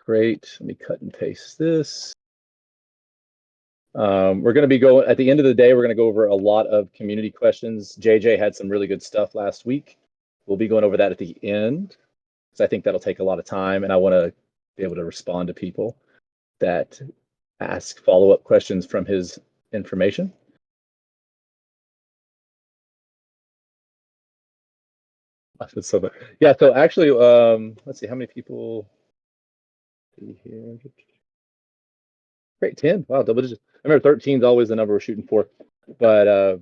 Great. Let me cut and paste this. We're going to be going at the end of the day. We're going to go over a lot of community questions. JJ had some really good stuff last week. We'll be going over that at the end, because I think that'll take a lot of time, and I want to be able to respond to people that ask follow-up questions from his information. So, yeah, so actually, let's see how many people here. Great, 10. Wow, double digits. I remember 13 is always the number we're shooting for, but I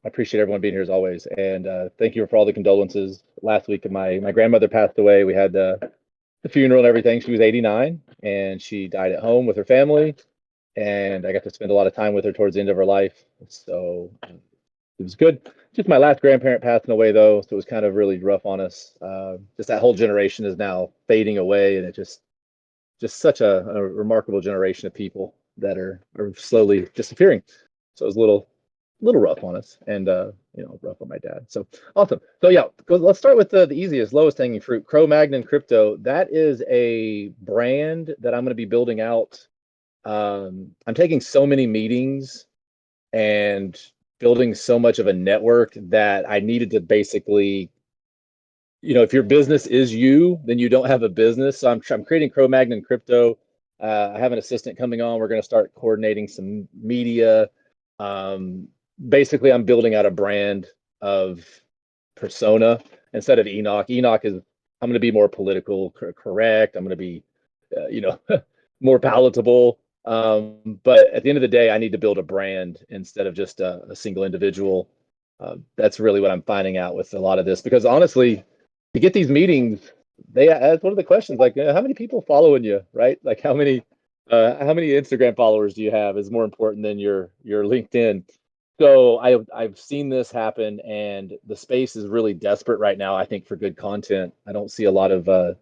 appreciate everyone being here as always, and thank you for all the condolences. Last week, my grandmother passed away. We had the funeral and everything. She was 89, and she died at home with her family, and I got to spend a lot of time with her towards the end of her life. So it was good. Just my last grandparent passing away though, so it was kind of really rough on us. Just that whole generation is now fading away, and it just such a remarkable generation of people that are slowly disappearing. So it was a little rough on us, and rough on my dad. So awesome. So yeah, let's start with the easiest, lowest hanging fruit. Cro-Magnon Crypto. That is a brand that I'm going to be building out. I'm taking so many meetings and building so much of a network that I needed to basically, if your business is you, then you don't have a business. So I'm creating Cro-Magnon Crypto. I have an assistant coming on. We're going to start coordinating some media. Basically, I'm building out a brand of persona instead of Enoch. Enoch is, I'm going to be more political correct. I'm going to be, more palatable. But at the end of the day, I need to build a brand instead of just a single individual. That's really what I'm finding out with a lot of this, because honestly, to get these meetings, that's one of the questions, like how many people following you, right? Like how many Instagram followers do you have is more important than your LinkedIn. So I've seen this happen, and the space is really desperate right now, I think, for good content. I don't see a lot of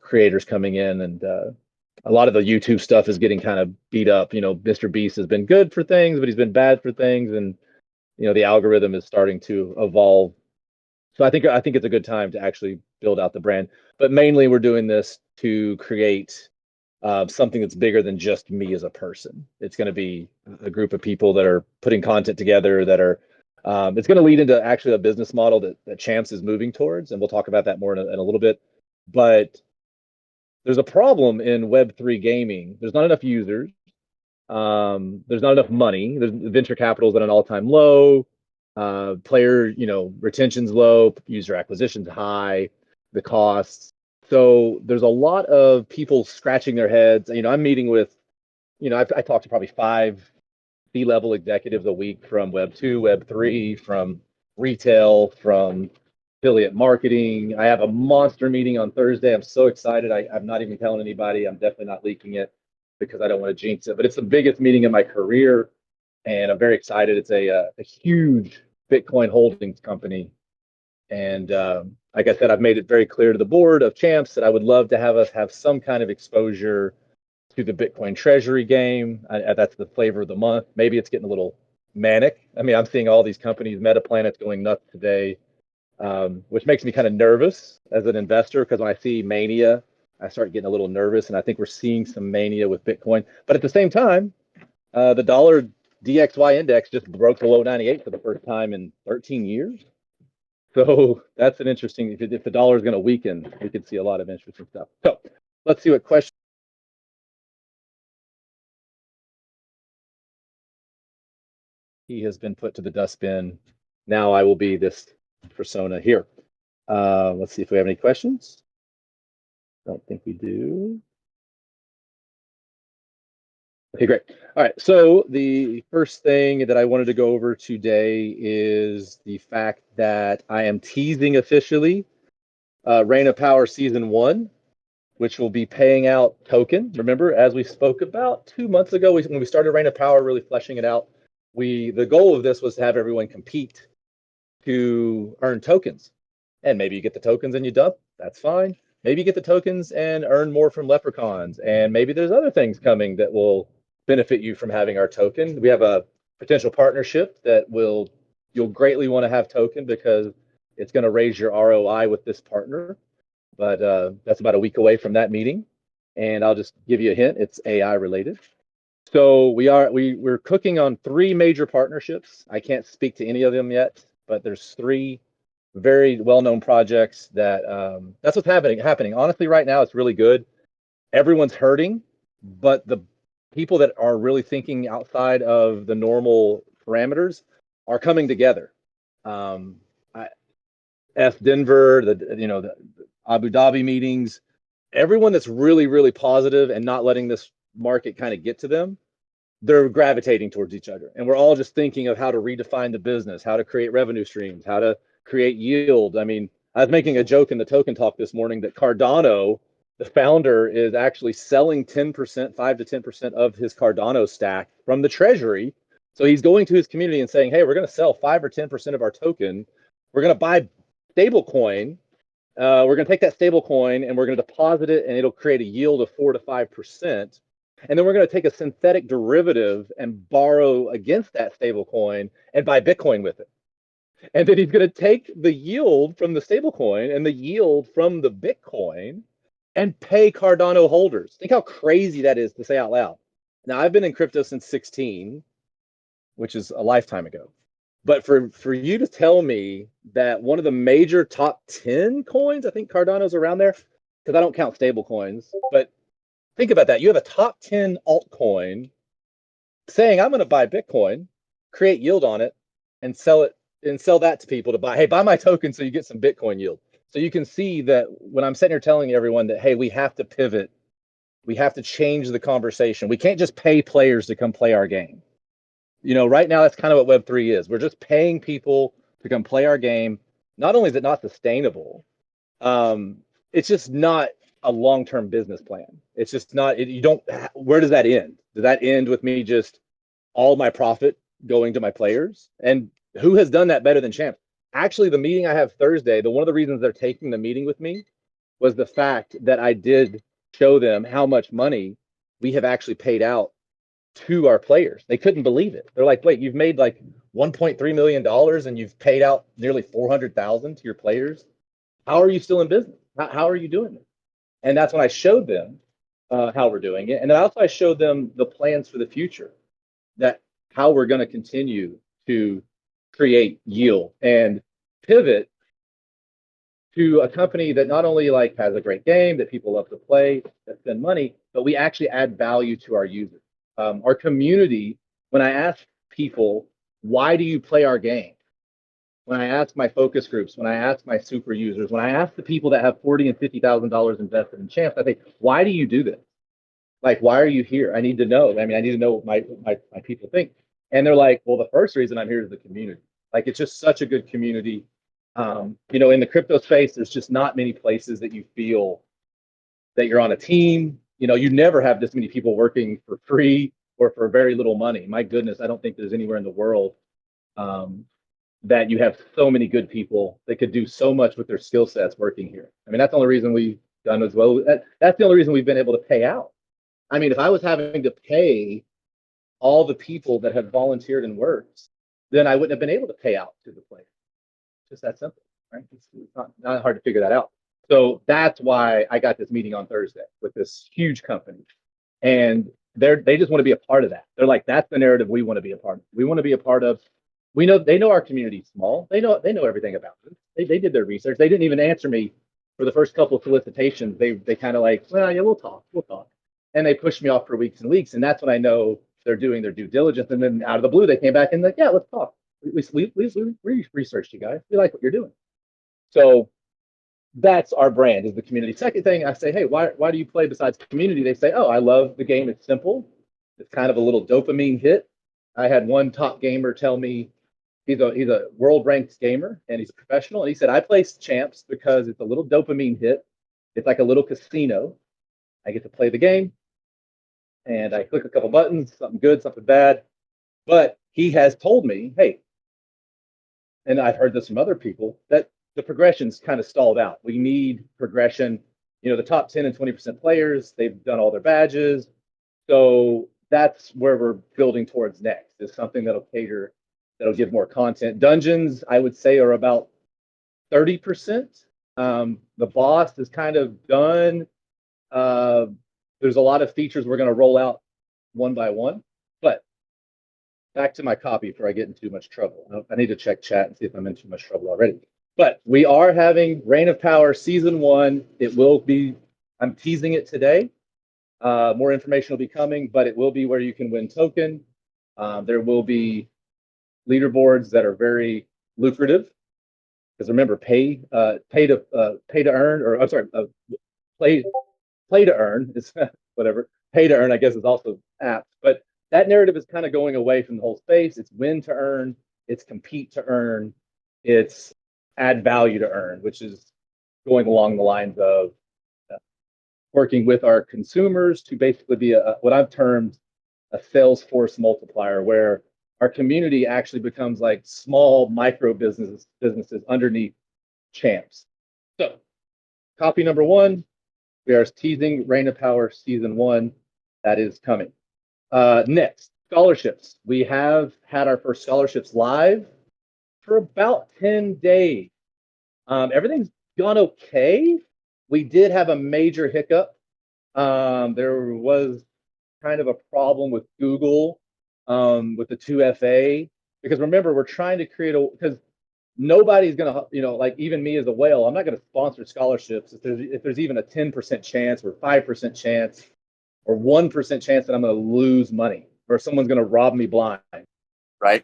creators coming in, and a lot of the YouTube stuff is getting kind of beat up. Mr. Beast has been good for things, but he's been bad for things, and the algorithm is starting to evolve. So I think it's a good time to actually build out the brand. But mainly, we're doing this to create something that's bigger than just me as a person. It's going to be a group of people that are putting content together that are. It's going to lead into actually a business model that Champs is moving towards, and we'll talk about that more in a little bit. But there's a problem in Web3 gaming. There's not enough users. There's not enough money. There's venture capital is at an all-time low. Player, retention's low. User acquisition's high. The costs. So there's a lot of people scratching their heads. I'm meeting with, I talk to probably 5 C-level executives a week from Web2, Web3, from retail, from affiliate marketing. I have a monster meeting on Thursday. I'm so excited. I'm not even telling anybody. I'm definitely not leaking it because I don't want to jinx it. But it's the biggest meeting in my career, and I'm very excited. It's a huge Bitcoin holdings company. And like I said, I've made it very clear to the board of Champs that I would love to have us have some kind of exposure to the Bitcoin treasury game. That's the flavor of the month. Maybe it's getting a little manic. I mean, I'm seeing all these companies, Meta Planet's going nuts today, which makes me kind of nervous as an investor, because when I see mania, I start getting a little nervous, and I think we're seeing some mania with Bitcoin. But at the same time, the dollar DXY index just broke below 98 for the first time in 13 years. So that's an interesting, if the dollar is going to weaken, we could see a lot of interesting stuff. So let's see what questions. He has been put to the dustbin. Now I will be this persona here. Let's see if we have any questions. Don't think we do. Okay, great. All right, so the first thing that I wanted to go over today is the fact that I am teasing officially Reign of Power Season 1, which will be paying out token. Remember, as we spoke about 2 months ago, when we started Reign of Power, really fleshing it out, the goal of this was to have everyone compete to earn tokens. And maybe you get the tokens and you dump, that's fine. Maybe you get the tokens and earn more from leprechauns. And maybe there's other things coming that will benefit you from having our token. We have a potential partnership that you'll greatly want to have token, because it's going to raise your ROI with this partner. but that's about a week away from that meeting. And I'll just give you a hint, it's AI related. So we're cooking on three major partnerships. I can't speak to any of them yet, but there's three very well-known projects that that's what's happening. Honestly, right now it's really good. Everyone's hurting, but the people that are really thinking outside of the normal parameters are coming together. I, F Denver, the Abu Dhabi meetings, everyone that's really positive and not letting this market kind of get to them, they're gravitating towards each other. And we're all just thinking of how to redefine the business, how to create revenue streams, how to create yield. I mean, I was making a joke in the token talk this morning that Cardano, the founder, is actually selling 10%, 5 to 10% of his Cardano stack from the treasury. So he's going to his community and saying, hey, we're going to sell 5 or 10% of our token. We're going to buy stablecoin. We're going to take that stable coin and we're going to deposit it, and it'll create a yield of 4 to 5%. And then we're going to take a synthetic derivative and borrow against that stable coin and buy Bitcoin with it. And then he's going to take the yield from the stable coin and the yield from the Bitcoin and pay Cardano holders. Think how crazy that is to say out loud. Now, I've been in crypto since 16, which is a lifetime ago. But for you to tell me that one of the major top 10 coins, I think Cardano's around there, because I don't count stable coins, but think about that. You have a top 10 altcoin saying, I'm going to buy Bitcoin, create yield on it, and sell that to people to buy. Hey, buy my token so you get some Bitcoin yield. So you can see that when I'm sitting here telling everyone that, hey, we have to pivot, we have to change the conversation. We can't just pay players to come play our game. Right now that's kind of what Web3 is. We're just paying people to come play our game. Not only is it not sustainable, it's just not a long-term business plan. It's just not. Where does that end? Does that end with me just all my profit going to my players? And who has done that better than Champs? Actually, the meeting I have Thursday, one of the reasons they're taking the meeting with me was the fact that I did show them how much money we have actually paid out to our players. They couldn't believe it. They're like, wait, you've made like $1.3 million and you've paid out nearly 400,000 to your players. How are you still in business? How are you doing it? And that's when I showed them how we're doing it. And then I showed them the plans for the future, that how we're going to continue to create yield and pivot to a company that not only has a great game that people love to play, that spend money, but we actually add value to our users. Our community, when I ask people, why do you play our game? When I ask my focus groups, when I ask my super users, when I ask the people that have $40,000 and $50,000 invested in Champs, I think, why do you do this? Why are you here? I need to know. I mean, I need to know what my people think. And they're like, well, the first reason I'm here is the community. It's just such a good community. In the crypto space, there's just not many places that you feel that you're on a team. You never have this many people working for free or for very little money. My goodness, I don't think there's anywhere in the world that you have so many good people that could do so much with their skill sets working here. I mean, that's the only reason we've done as well. That's the only reason we've been able to pay out. I mean, if I was having to pay all the people that have volunteered and worked, then I wouldn't have been able to pay out to the players. Just that simple, right? It's not hard to figure that out. So that's why I got this meeting on Thursday with this huge company. And they just want to be a part of that. They're like, that's the narrative we want to be a part of. We want to be a part of. They know our community's small. They know everything about it. They did their research. They didn't even answer me for the first couple of solicitations. They kind of well, yeah, we'll talk. And they pushed me off for weeks and weeks. And that's when I know they're doing their due diligence. And then out of the blue, they came back and yeah, let's talk. We researched you guys. We like what you're doing. So that's our brand, is the community. Second thing, I say, hey, why do you play besides community? They say, oh, I love the game. It's simple. It's kind of a little dopamine hit. I had one top gamer tell me, he's a world ranked gamer and he's a professional. And he said, I play Champs because it's a little dopamine hit. It's like a little casino. I get to play the game and I click a couple buttons, something good, something bad. But he has told me, hey, and I've heard this from other people, that the progression's kind of stalled out. We need progression. The top 10 and 20% players, they've done all their badges. So that's where we're building towards next, is something that'll give more content. Dungeons, I would say, are about 30%. The boss is kind of done. Uh, there's a lot of features we're going to roll out one by one. But back to my copy before I get in too much trouble. I need to check chat and see if I'm in too much trouble already. But we are having Reign of Power Season 1. It will be, I'm teasing it today. More information will be coming, but it will be where you can win token. There will be leaderboards that are very lucrative. Because remember, pay to earn, or I'm sorry, play play to earn is whatever. Pay to earn, I guess, is also apt. But that narrative is kind of going away from the whole space. It's win to earn, it's compete to earn, it's add value to earn, which is going along the lines of working with our consumers to basically be what I've termed a Salesforce multiplier, where our community actually becomes like small micro businesses underneath champs. So, copy number one, we are teasing Reign of Power Season 1. That is coming. Next, scholarships. We have had our first scholarships live for about 10 days. Everything's gone okay. We did have a major hiccup. There was kind of a problem with Google with the 2FA. Because remember, we're trying to create because nobody's going to, like even me as a whale, I'm not going to sponsor scholarships if there's even a 10% chance or 5% chance or 1% chance that I'm going to lose money or someone's going to rob me blind. Right.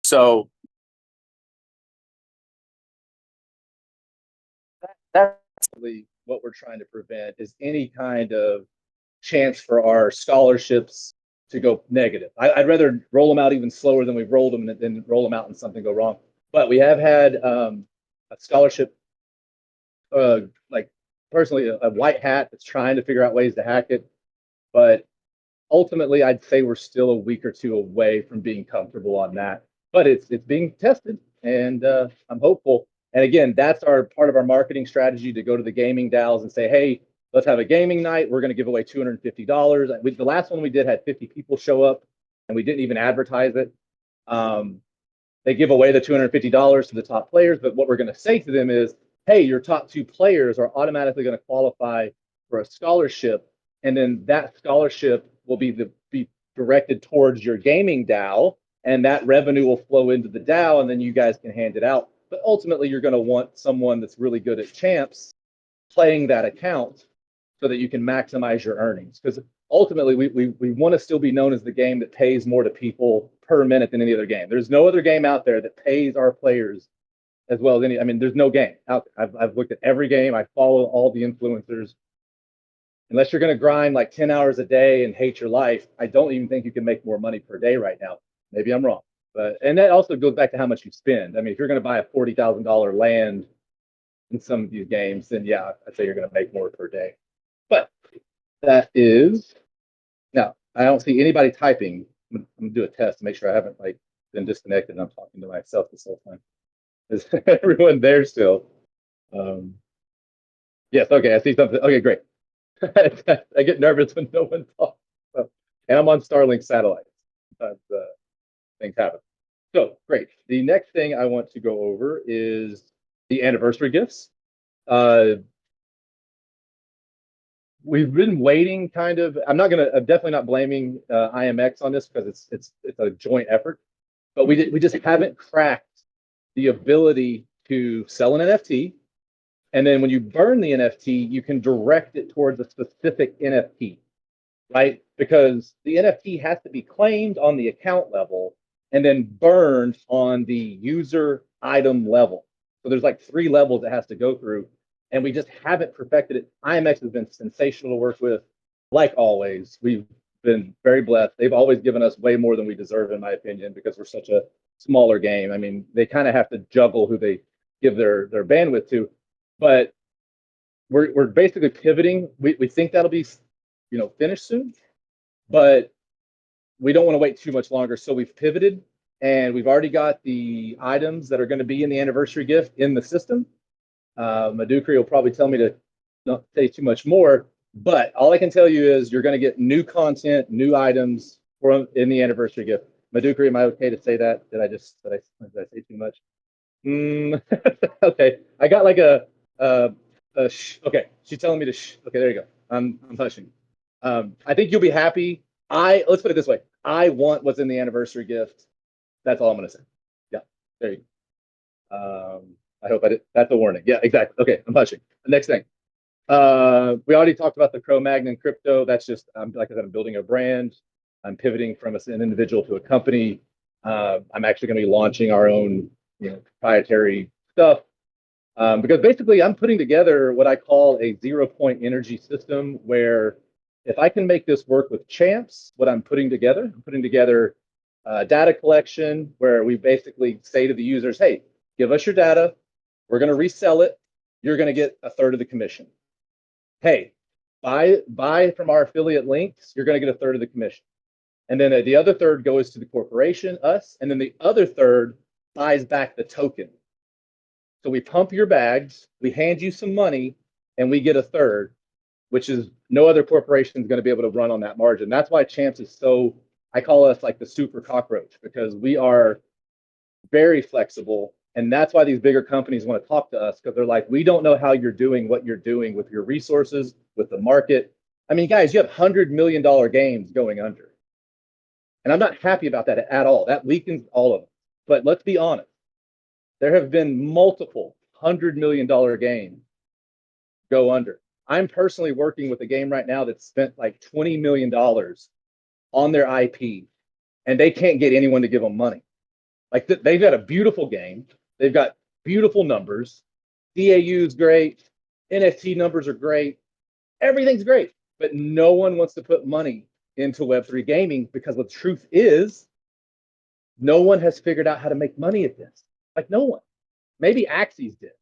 So that's what we're trying to prevent is any kind of chance for our scholarships to go negative. I'd rather roll them out even slower than we've rolled them than roll them out and something go wrong. But we have had a scholarship, like personally, a white hat that's trying to figure out ways to hack it. But ultimately, I'd say we're still a week or two away from being comfortable on that. But it's being tested, and I'm hopeful. And again, that's our part of our marketing strategy to go to the gaming DAOs and say, hey, let's have a gaming night. We're going to give away $250. The last one we did had 50 people show up, and we didn't even advertise it. They give away the $250 to the top players, but what we're going to say to them is, hey, your top 2 players are automatically going to qualify for a scholarship, and then that scholarship will be directed towards your gaming DAO, and that revenue will flow into the DAO, and then you guys can hand it out. But ultimately, you're going to want someone that's really good at champs playing that account so that you can maximize your earnings. Because ultimately, we want to still be known as the game that pays more to people per minute than any other game. There's no other game out there that pays our players as well as any. I mean, there's no game out there. I've looked at every game. I follow all the influencers. Unless you're going to grind like 10 hours a day and hate your life, I don't even think you can make more money per day right now. Maybe I'm wrong. And that also goes back to how much you spend. I mean, if you're going to buy a $40,000 land in some of these games, then yeah, I'd say you're going to make more per day. But that is now. I don't see anybody typing. I'm gonna do a test to make sure I haven't like been disconnected and I'm talking to myself this whole time. Is everyone there still? Yes. Okay. I see something. Okay. Great. I get nervous when no one talks. So, and I'm on Starlink satellites. Sometimes things happen. So great. The next thing I want to go over is the anniversary gifts. We've been waiting kind of. I'm definitely not blaming IMX on this because it's a joint effort. But we just haven't cracked the ability to sell an NFT. And then when you burn the NFT, you can direct it towards a specific NFT, right? Because the NFT has to be claimed on the account level and then burned on the user item level. So there's like 3 levels it has to go through. And we just haven't perfected it. IMX has been sensational to work with. Like always, we've been very blessed. They've always given us way more than we deserve, in my opinion, because we're such a smaller game. I mean, they kind of have to juggle who they give their bandwidth to. But we're basically pivoting. We think that'll be finished soon, but we don't want to wait too much longer. So we've pivoted, and we've already got the items that are going to be in the anniversary gift in the system. Madukri will probably tell me to not say too much more, but all I can tell you is you're going to get new content, new items in the anniversary gift. Madukri, am I okay to say that? Did I say too much? Okay, I got like a Uh, okay, she's telling me to Okay, there you go. I'm hushing. I think you'll be happy. Let's put it this way. I want what's in the anniversary gift. That's all I'm gonna say. Yeah, there you go. I hope I did. That's a warning. Yeah, exactly. Okay, I'm hushing. The next thing. We already talked about the Cro-Magnon crypto. That's just, like I said, I'm building a brand. I'm pivoting from an individual to a company. I'm actually going to be launching our own, proprietary stuff. Because basically, I'm putting together what I call a 0 point energy system where if I can make this work with champs, what I'm putting together data collection where we basically say to the users, hey, give us your data. We're going to resell it. You're going to get a third of the commission. Hey, buy from our affiliate links. You're going to get a third of the commission. And then the other third goes to the corporation, us. And then the other third buys back the token. So we pump your bags, we hand you some money, and we get a third, which is no other corporation is going to be able to run on that margin. That's why Champs is so, I call us like the super cockroach because we are very flexible. And that's why these bigger companies want to talk to us because they're like, we don't know how you're doing what you're doing with your resources, with the market. I mean, guys, you have $100 million games going under. And I'm not happy about that at all. That weakens all of them. But let's be honest. There have been multiple $100 million games go under. I'm personally working with a game right now that spent like $20 million on their IP, and they can't get anyone to give them money. Like they've got a beautiful game, they've got beautiful numbers, DAU is great, NFT numbers are great, everything's great, but no one wants to put money into Web3 gaming because the truth is, no one has figured out how to make money at this. Like no one. Maybe Axie's did,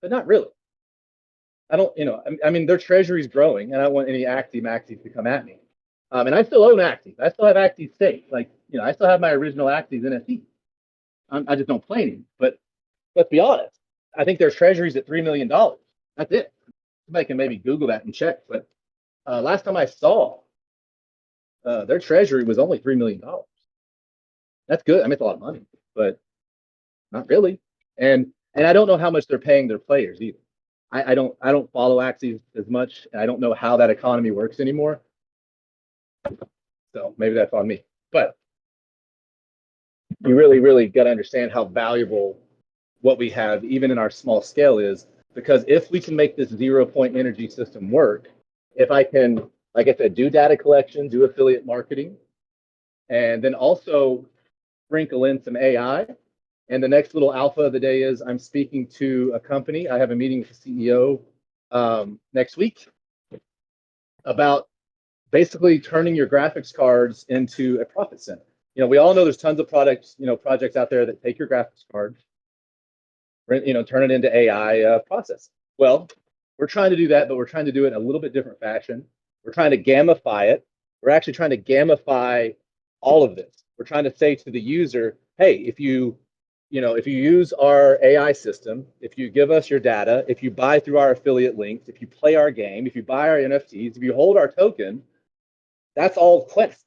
but not really. I don't, I mean, their treasury's growing, and I don't want any Axie Maxies to come at me. And I still own Axies. I still have Axies staked. Like, I still have my original Axies NFT. I just don't play any. But let's be honest. I think their treasury's at $3 million. That's it. Somebody can maybe Google that and check. But last time I saw, their treasury was only $3 million. That's good. I mean, it's a lot of money, but not really. And I don't know how much they're paying their players either. I don't follow Axies as much, and I don't know how that economy works anymore. So maybe that's on me. But you really, really got to understand how valuable what we have, even in our small scale, is because if we can make this 0 point energy system work, if I can, like I said, do data collection, do affiliate marketing, and then also sprinkle in some AI. And the next little alpha of the day is I'm speaking to a company. I have a meeting with the CEO next week about basically turning your graphics cards into a profit center. We all know there's tons of projects out there that take your graphics card, turn it into AI process. Well, we're trying to do that, but we're trying to do it in a little bit different fashion. We're trying to gamify it. We're actually trying to gamify all of this. We're trying to say to the user, hey, if you use our AI system, if you give us your data, if you buy through our affiliate links, if you play our game, if you buy our NFTs, if you hold our token, that's all quests.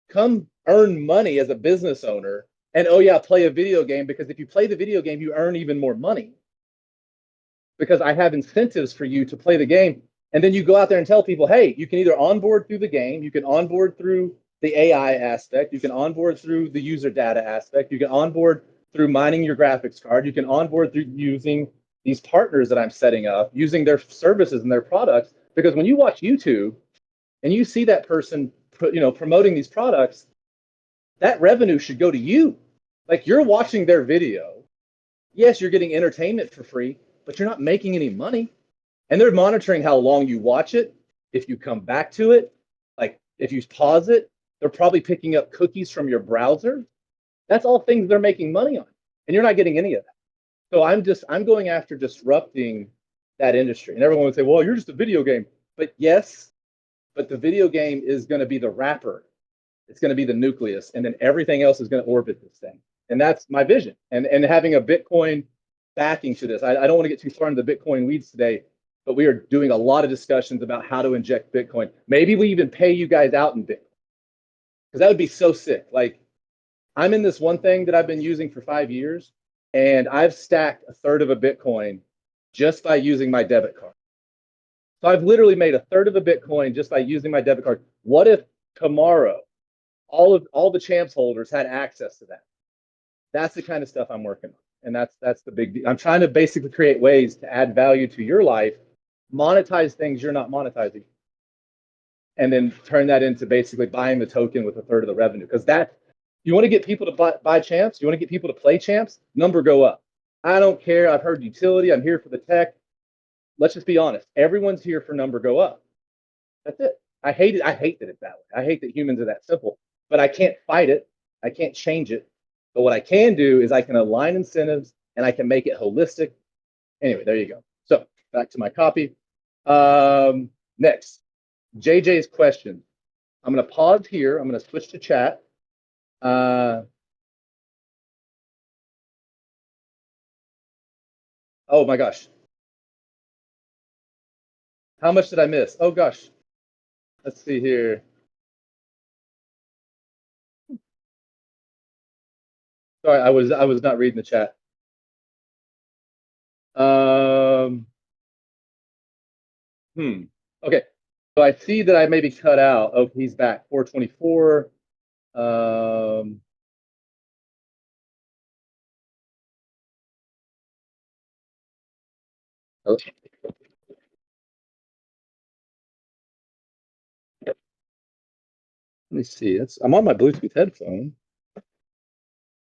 come earn money as a business owner, and oh yeah, play a video game, because if you play the video game, you earn even more money because I have incentives for you to play the game. And then you go out there and tell people, hey, you can either onboard through the game, you can onboard through the AI aspect, you can onboard through the user data aspect, you can onboard through mining your graphics card, you can onboard through using these partners that I'm setting up, using their services and their products. Because when you watch YouTube and you see that person, promoting these products, that revenue should go to you. Like, you're watching their video. Yes, you're getting entertainment for free, but you're not making any money. And they're monitoring how long you watch it. If you come back to it, like if you pause it, they're probably picking up cookies from your browser. That's all things they're making money on. And you're not getting any of that. So I'm going after disrupting that industry. And everyone would say, well, you're just a video game. But yes, but the video game is going to be the wrapper. It's going to be the nucleus, and then everything else is going to orbit this thing. And that's my vision. And having a Bitcoin backing to this. I don't want to get too far into the Bitcoin weeds today, but we are doing a lot of discussions about how to inject Bitcoin. Maybe we even pay you guys out in Bitcoin, because that would be so sick. Like, I'm in this one thing that I've been using for 5 years, and I've stacked a third of a Bitcoin just by using my debit card. So I've literally made a third of a Bitcoin just by using my debit card. What if tomorrow all the champs holders had access to that? That's the kind of stuff I'm working on. And that's the big deal. I'm trying to basically create ways to add value to your life, monetize things you're not monetizing, and then turn that into basically buying the token with a third of the revenue. Because that, you want to get people to buy champs, you want to get people to play champs, number go up. I don't care. I've heard utility. I'm here for the tech. Let's just be honest. Everyone's here for number go up. That's it. I hate it. I hate that it's that way. I hate that humans are that simple. But I can't fight it. I can't change it. But what I can do is I can align incentives and I can make it holistic. Anyway, there you go. So back to my copy. Next, JJ's question. I'm going to pause here. I'm going to switch to chat. Oh my gosh. How much did I miss? Oh gosh. Let's see here. Sorry, I was not reading the chat. Um, Okay. So I see that I maybe cut out. Oh, he's back. 424. Um, oh, let me see. I'm on my Bluetooth headphone.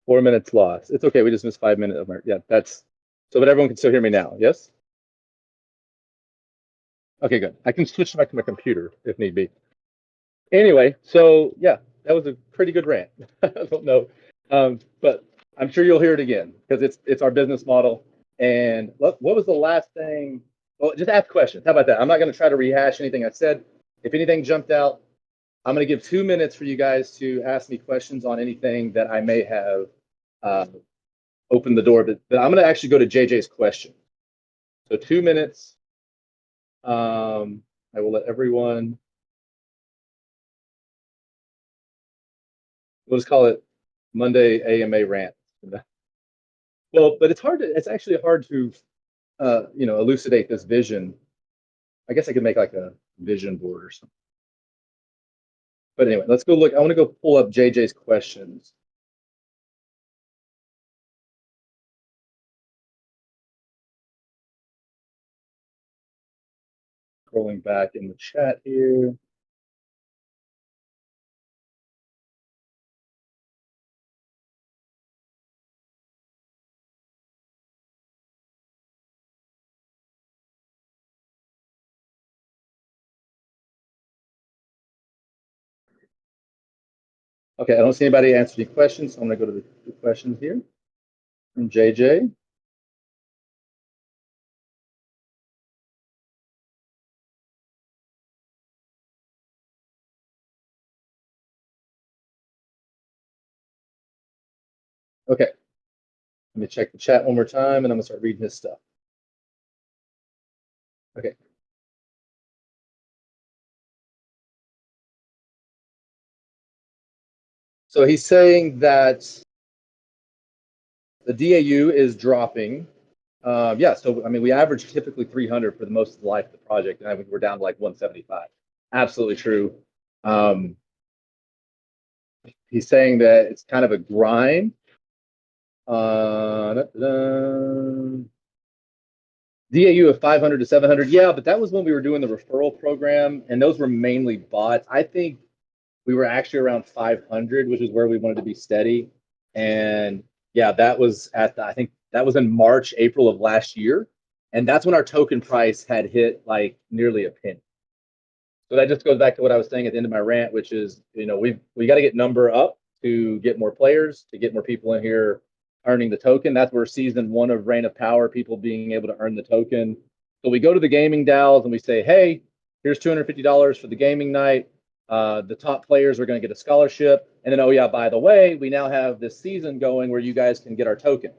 4 minutes lost. It's okay. We just missed 5 minutes of my, yeah, that's so, but everyone can still hear me now. Yes? Okay, good. I can switch back to my computer if need be. Anyway, so yeah, that was a pretty good rant. I don't know. But I'm sure you'll hear it again because it's our business model. And what was the last thing? Well, just ask questions. How about that? I'm not going to try to rehash anything I said. If anything jumped out, I'm going to give 2 minutes for you guys to ask me questions on anything that I may have uh, opened the door. But I'm going to actually go to JJ's question. So 2 minutes. I will let everyone. We'll just call it Monday AMA rant. Well, but it's actually hard to, elucidate this vision. I guess I could make like a vision board or something. But anyway, let's go look. I want to go pull up JJ's questions. Scrolling back in the chat here. Okay, I don't see anybody answer any questions. So I'm going to go to the questions here from JJ. Okay, let me check the chat one more time, and I'm going to start reading his stuff. Okay. So he's saying that the DAU is dropping. Yeah, so I mean, we average typically 300 for the most of the life of the project, and I think we're down to like 175. Absolutely true. Um, he's saying that it's kind of a grind. DAU of 500 to 700. Yeah, but that was when we were doing the referral program, and those were mainly bots. I think we were actually around 500, which is where we wanted to be steady. And yeah, that was I think that was in March, April of last year. And that's when our token price had hit like nearly a penny. So that just goes back to what I was saying at the end of my rant, which is, we got to get number up to get more players, to get more people in here earning the token. That's where season one of Reign of Power, people being able to earn the token. So we go to the gaming DAOs and we say, hey, here's $250 for the gaming night. The top players are going to get a scholarship. And then, oh yeah, by the way, we now have this season going where you guys can get our token.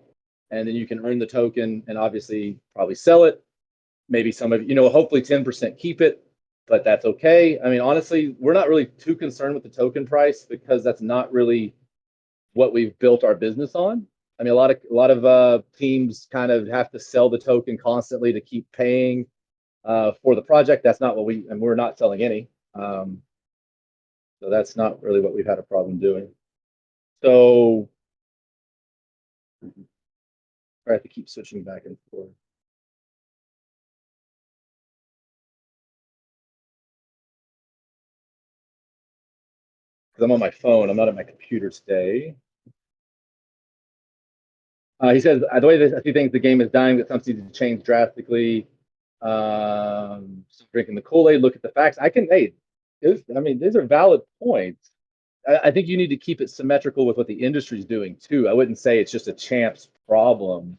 And then you can earn the token and obviously probably sell it. Maybe some of hopefully 10% keep it, but that's okay. I mean, honestly, we're not really too concerned with the token price because that's not really what we've built our business on. I mean, a lot of teams kind of have to sell the token constantly to keep paying for the project. That's not what and we're not selling any. So that's not really what we've had a problem doing. So I have to keep switching back and forth. Because I'm on my phone. I'm not at my computer today. He says, the way I see things, the game is dying, that something needs to change drastically. Drinking the Kool-Aid, look at the facts. Hey, I mean, these are valid points. I think you need to keep it symmetrical with what the industry's doing too. I wouldn't say it's just a champs problem.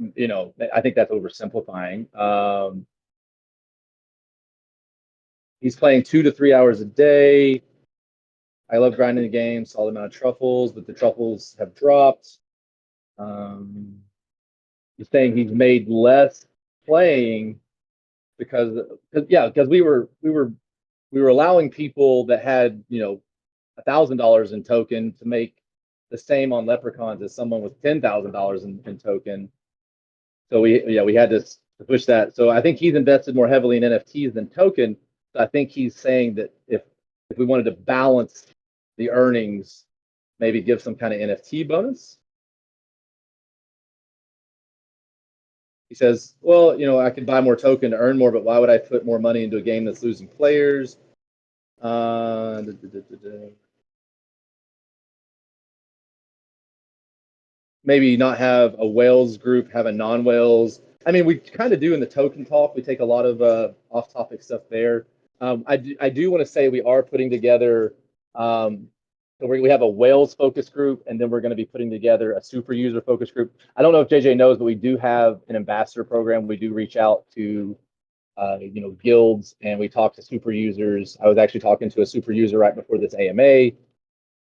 I think that's oversimplifying. He's playing 2 to 3 hours a day. I love grinding the game, solid amount of truffles, but the truffles have dropped. He's saying he's made less playing because we were allowing people that had $1,000 in token to make the same on leprechauns as someone with $10,000 in token. So we had to push that. So I think he's invested more heavily in NFTs than token. So I think he's saying that if we wanted to balance the earnings, maybe give some kind of NFT bonus. He says, well, I could buy more token to earn more, but why would I put more money into a game that's losing players? Maybe not have a whales group, have a non-whales. I mean, we kind of do in the token talk. We take a lot of off-topic stuff there. I do want to say we are putting together, we have a whales focus group, and then we're going to be putting together a super user focus group. I don't know if JJ knows, but we do have an ambassador program. We do reach out to guilds, and we talk to super users. I was actually talking to a super user right before this AMA.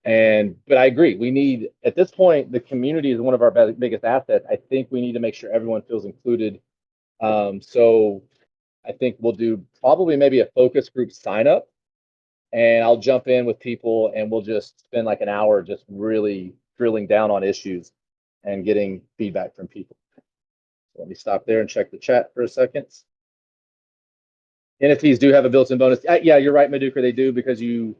But I agree, we need, at this point, the community is one of our biggest assets. I think we need to make sure everyone feels included. So I think we'll do probably maybe a focus group sign up, and I'll jump in with people and we'll just spend like an hour just really drilling down on issues and getting feedback from people. So let me stop there and check the chat for a second. NFTs do have a built-in bonus. Yeah, you're right, Maduka, they do, because you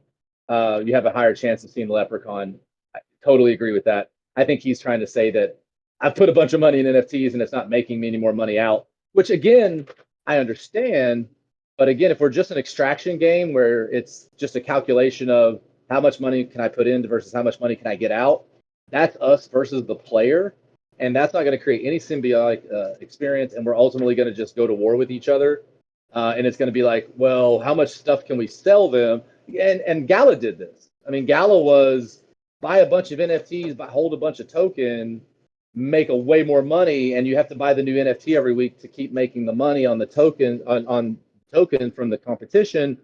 have a higher chance of seeing the leprechaun. I totally agree with that. I think he's trying to say that I've put a bunch of money in NFTs and it's not making me any more money out, which again, I understand. But again, if we're just an extraction game where it's just a calculation of how much money can I put in versus how much money can I get out, that's us versus the player. And that's not going to create any symbiotic experience. And we're ultimately going to just go to war with each other. And it's going to be like, well, how much stuff can we sell them? And Gala did this. I mean, Gala was buy a bunch of NFTs, hold a bunch of token, make a way more money, and you have to buy the new NFT every week to keep making the money on the token on token from the competition.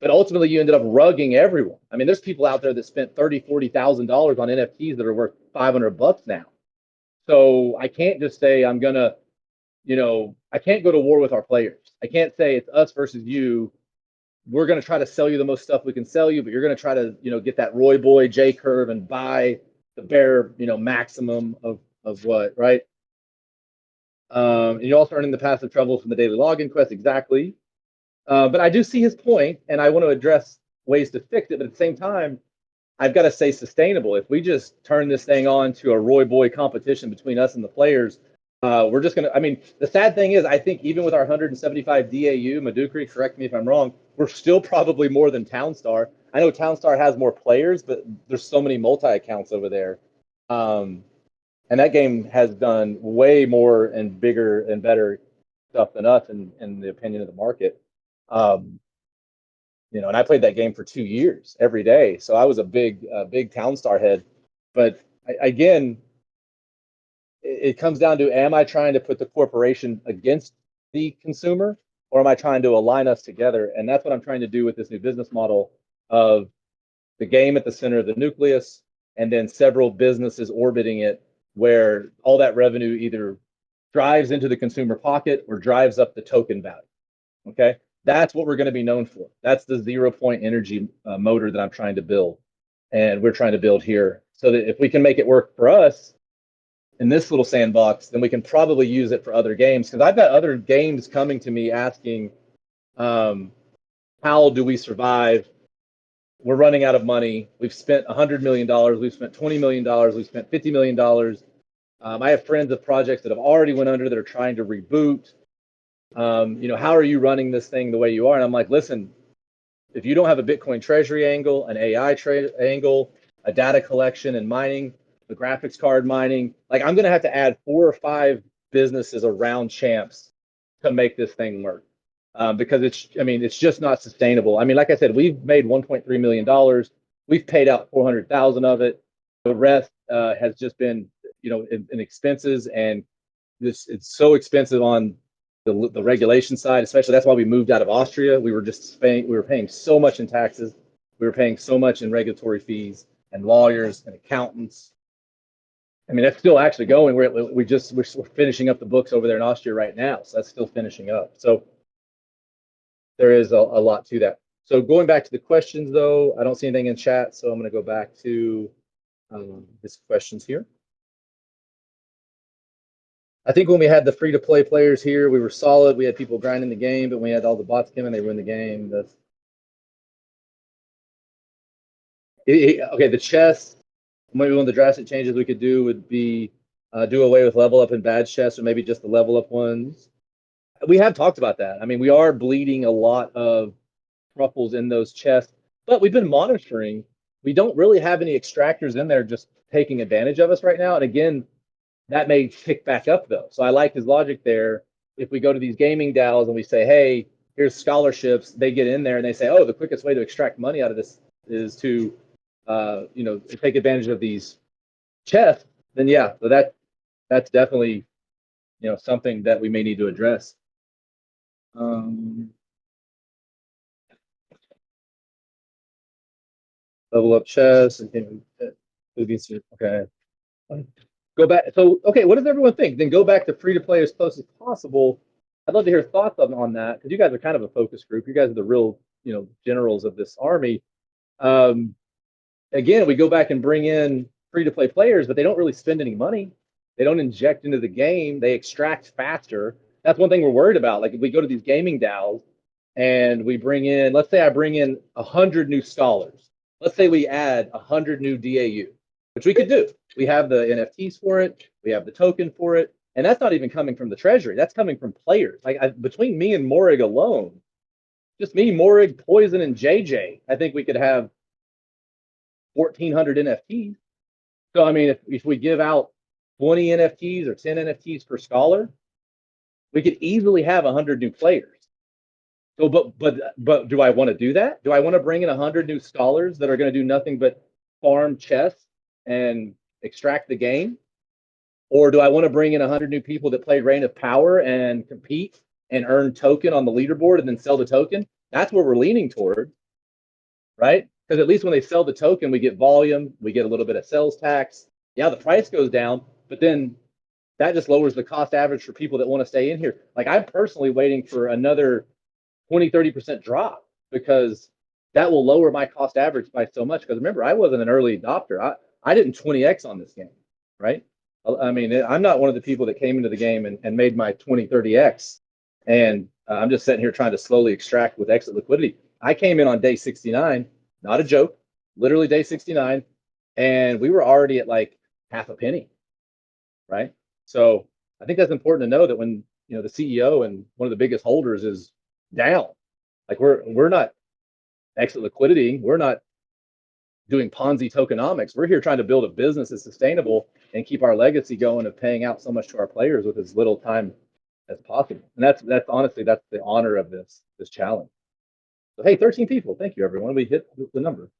But ultimately, you ended up rugging everyone. I mean, there's people out there that spent $30,000-$40,000 on NFTs that are worth $500 now. So I can't just say I'm gonna, I can't go to war with our players. I can't say it's us versus you. we're going to try to sell you the most stuff we can sell you, but you're going to try to, get that Roy Boy J curve and buy the bare, maximum of what, right? And you're also earning the passive trouble from the daily login quest, exactly. But I do see his point, and I want to address ways to fix it. But at the same time, I've got to say sustainable. If we just turn this thing on to a Roy Boy competition between us and the players, we're just going to. I mean, the sad thing is, I think even with our 175 DAU, Madukri, correct me if I'm wrong, we're still probably more than Townstar. I know Townstar has more players, but there's so many multi accounts over there. And that game has done way more and bigger and better stuff than us in the opinion of the market. And I played that game for 2 years every day. So I was a big Townstar head. But again, it comes down to, am I trying to put the corporation against the consumer, or am I trying to align us together? And that's what I'm trying to do with this new business model of the game at the center of the nucleus, and then several businesses orbiting it, where all that revenue either drives into the consumer pocket or drives up the token value. Okay, that's what we're going to be known for. That's the 0-point energy motor that I'm trying to build, and we're trying to build here, so that if we can make it work for us in this little sandbox, then we can probably use it for other games. Because I've got other games coming to me asking, how do we survive? We're running out of money. We've spent $100 million. We've spent $20 million. We've spent $50 million. I have friends of projects that have already went under that are trying to reboot. How are you running this thing the way you are? And I'm like, listen, if you don't have a Bitcoin treasury angle, an AI angle, a data collection and mining, the graphics card mining, like I'm going to have to add 4 or 5 businesses around Champs to make this thing work. Because it's just not sustainable. I mean, like I said, we've made $1.3 million. We've paid out 400,000 of it. The rest has just been, in expenses, and it's so expensive on the regulation side, especially. That's why we moved out of Austria. We were paying so much in taxes. We were paying so much in regulatory fees and lawyers and accountants. I mean, that's still actually going. We're finishing up the books over there in Austria right now, so that's still finishing up. So there is a lot to that. So going back to the questions, though, I don't see anything in chat, so I'm going to go back to his questions here. I think when we had the free-to-play players here, we were solid. We had people grinding the game, but when we had all the bots come in, they ruined the game. Okay, the chess. Maybe one of the drastic changes we could do would be do away with level up and badge chests, or maybe just the level up ones. We have talked about that. I mean, we are bleeding a lot of truffles in those chests, but we've been monitoring. We don't really have any extractors in there just taking advantage of us right now. And again, that may pick back up though. So I like his logic there. If we go to these gaming DAOs and we say, hey, here's scholarships, they get in there and they say, oh, the quickest way to extract money out of this is to, take advantage of these chests, then yeah, so that's definitely, something that we may need to address. Level up chess and okay. Go back. So okay, what does everyone think? Then go back to free to play as close as possible. I'd love to hear thoughts on that, because you guys are kind of a focus group. You guys are the real, generals of this army. Again, we go back and bring in free to play players, but they don't really spend any money. They don't inject into the game. They extract faster. That's one thing we're worried about. Like if we go to these gaming DAOs and we bring in, let's say I bring in 100 new scholars. Let's say we add 100 new DAU, which we could do. We have the NFTs for it. We have the token for it. And that's not even coming from the treasury. That's coming from players. Between me and Morig alone, just me, Morig, Poison, and JJ, I think we could have 1,400 NFTs. So, I mean, if we give out 20 NFTs or 10 NFTs per scholar, we could easily have 100 new players. So, but do I want to do that? Do I want to bring in 100 new scholars that are going to do nothing but farm chess and extract the game? Or do I want to bring in 100 new people that play Reign of Power and compete and earn token on the leaderboard and then sell the token? That's where we're leaning toward, right? Because at least when they sell the token, we get volume, we get a little bit of sales tax. Yeah, the price goes down, but then that just lowers the cost average for people that want to stay in here. Like I'm personally waiting for another 20, 30% drop. because that will lower my cost average by so much. Because remember, I wasn't an early adopter. I didn't 20x on this game, right? I mean, I'm not one of the people that came into the game and made my 20, 30x. And I'm just sitting here trying to slowly extract with exit liquidity. I came in on day 69, not a joke, literally day 69. And we were already at like half a penny, right? So I think that's important to know that when the CEO and one of the biggest holders is down, like we're not exit liquidity, we're not doing Ponzi tokenomics. We're here trying to build a business that's sustainable and keep our legacy going of paying out so much to our players with as little time as possible. And that's honestly that's the honor of this challenge. So hey, 13 people. Thank you, everyone. We hit the number.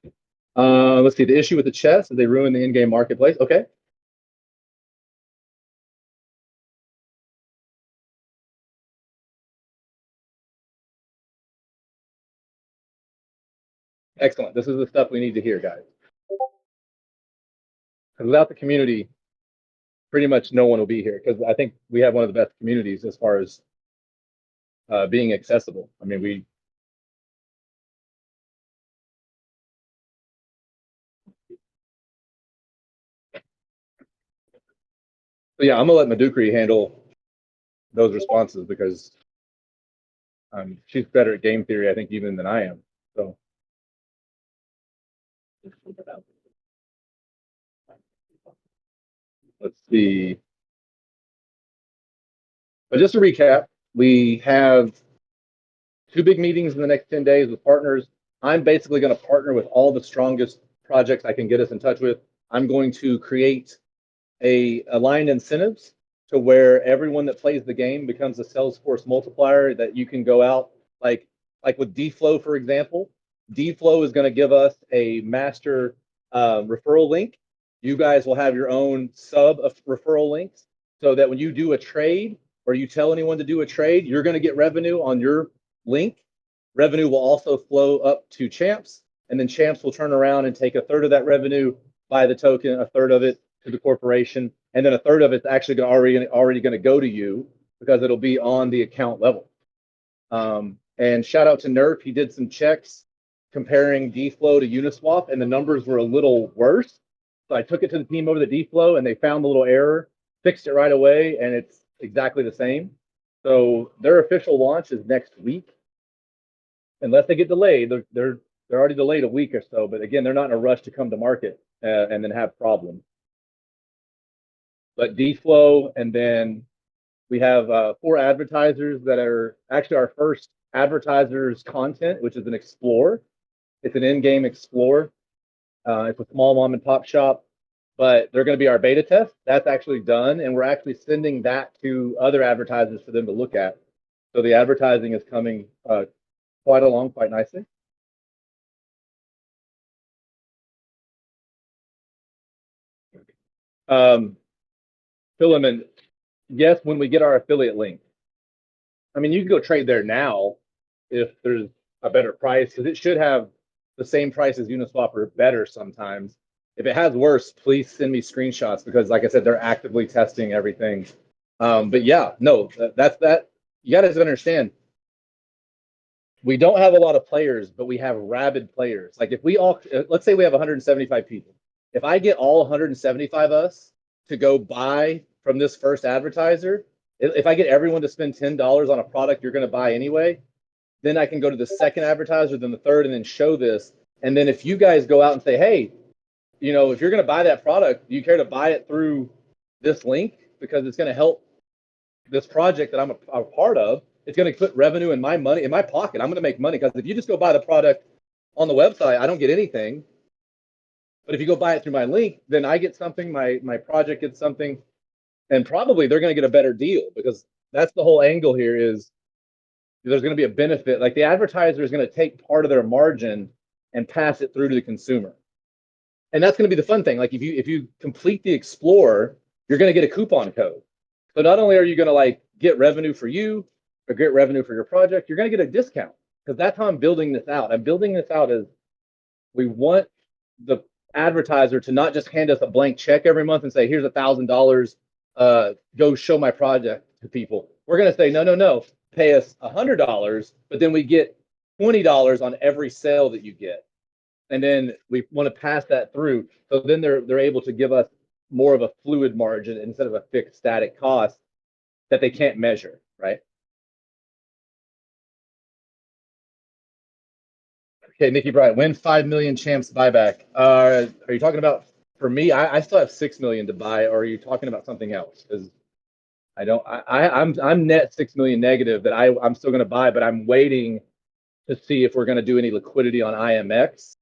Let's see. The issue with the chess is they ruin the in-game marketplace. Okay. Excellent. This is the stuff we need to hear, guys. Because without the community, pretty much no one will be here. Because I think we have one of the best communities as far as being accessible. I mean, yeah, I'm gonna let Madukri handle those responses because she's better at game theory, I think, even than I am. So let's see. But just to recap, we have 2 big meetings in the next 10 days with partners. I'm basically going to partner with all the strongest projects I can get us in touch with. I'm going to create aligned incentives to where everyone that plays the game becomes a Salesforce multiplier that you can go out like with DFlow, for example. DFlow is going to give us a master referral link. You guys will have your own sub of referral links so that when you do a trade or you tell anyone to do a trade, you're going to get revenue on your link. Revenue will also flow up to Champs, and then Champs will turn around and take a third of that revenue, buy the token, a third of it to the corporation, and then a third of it's actually already going to go to you because it'll be on the account level. And shout out to Nerf. He did some checks comparing DFlow to Uniswap, and the numbers were a little worse. So I took it to the team over the DFlow, and they found the little error, fixed it right away, and it's exactly the same. So their official launch is next week, unless they get delayed. They're already delayed a week or so, but again, they're not in a rush to come to market and then have problems. But DFlow, and then we have 4 advertisers that are actually our first advertisers content, which is an Explore. It's an in-game Explore. It's a small mom and pop shop, but they're going to be our beta test. That's actually done, and we're actually sending that to other advertisers for them to look at. So the advertising is coming quite along quite nicely. Philemon, yes, when we get our affiliate link. I mean, you can go trade there now if there's a better price, because it should have the same price as Uniswap or better sometimes. If it has worse, please send me screenshots because, like I said, they're actively testing everything. But yeah, no, that's that. You got to understand, we don't have a lot of players, but we have rabid players. Like if we all, let's say we have 175 people. If I get all 175 of us to go buy from this first advertiser, if I get everyone to spend $10 on a product you're going to buy anyway, then I can go to the second advertiser, then the third, and then show this. And then if you guys go out and say, hey, if you're going to buy that product, do you care to buy it through this link? Because it's going to help this project that I'm a part of. It's going to put revenue in my money, in my pocket. I'm going to make money because if you just go buy the product on the website, I don't get anything. But if you go buy it through my link, then I get something, my project gets something, and probably they're going to get a better deal because that's the whole angle here is there's going to be a benefit. Like the advertiser is going to take part of their margin and pass it through to the consumer. And that's going to be the fun thing. Like if you complete the Explorer, you're going to get a coupon code. So not only are you going to like get revenue for you or get revenue for your project, you're going to get a discount because that's how I'm building this out. I'm building this out as we want the advertiser to not just hand us a blank check every month and say, here's $1,000, go show my project to people. We're going to say, no, pay us $100, but then we get $20 on every sale that you get. And then we want to pass that through. So then they're able to give us more of a fluid margin instead of a fixed static cost that they can't measure, right? Okay, Nikki Bryant, when 5 million champs buyback? Are you talking about for me? I still have 6 million to buy, or are you talking about something else? Because I don't. I'm net 6 million negative that I'm still going to buy, but I'm waiting to see if we're going to do any liquidity on IMX.